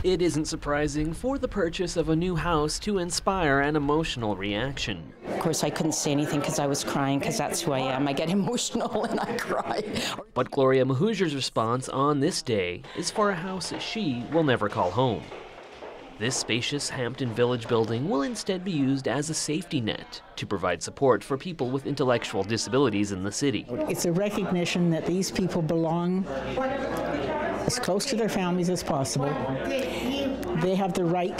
It isn't surprising for the purchase of a new house to inspire an emotional reaction. Of course, I couldn't say anything because I was crying, because that's who I am. I get emotional and I cry. But Gloria Mahujer's response on this day is for a house she will never call home. This spacious Hampton Village building will instead be used as a safety net to provide support for people with intellectual disabilities in the city. It's a recognition that these people belong as close to their families as possible. They have the right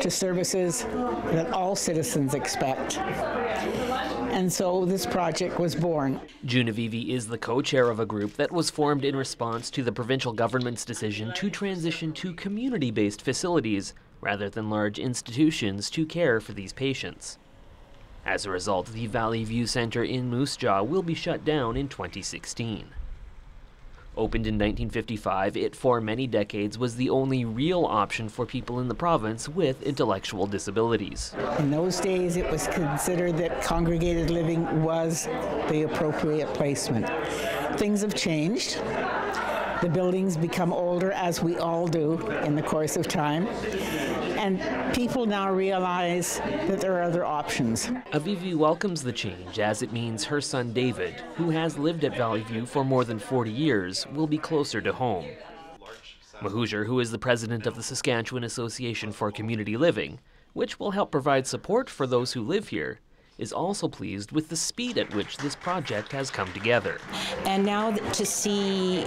to services that all citizens expect. And so this project was born. Genevieve is the co-chair of a group that was formed in response to the provincial government's decision to transition to community-based facilities rather than large institutions to care for these patients. As a result, the Valley View Centre in Moose Jaw will be shut down in 2016. Opened in 1955, it for many decades was the only real option for people in the province with intellectual disabilities. In those days, it was considered that congregated living was the appropriate placement. Things have changed. The buildings become older, as we all do in the course of time. And people now realize that there are other options. Avivi welcomes the change as it means her son David, who has lived at Valley View for more than 40 years, will be closer to home. Mahujer, who is the president of the Saskatchewan Association for Community Living, which will help provide support for those who live here, is also pleased with the speed at which this project has come together. And now to see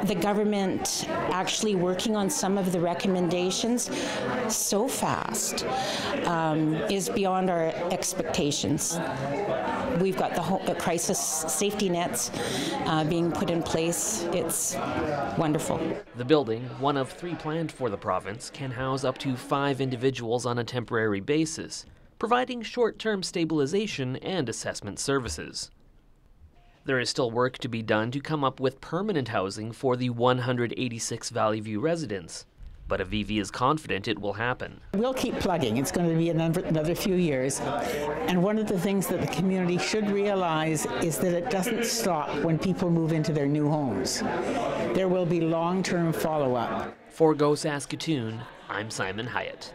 the government actually working on some of the recommendations so fast is beyond our expectations. We've got the crisis safety nets being put in place. It's wonderful. The building, one of 3 planned for the province, can house up to 5 individuals on a temporary basis, providing short-term stabilization and assessment services. There is still work to be done to come up with permanent housing for the 186 Valley View residents, but Avivi is confident it will happen. We'll keep plugging. It's going to be another few years. And one of the things that the community should realize is that it doesn't stop when people move into their new homes. There will be long-term follow-up. For Go Saskatoon, I'm Simon Hyatt.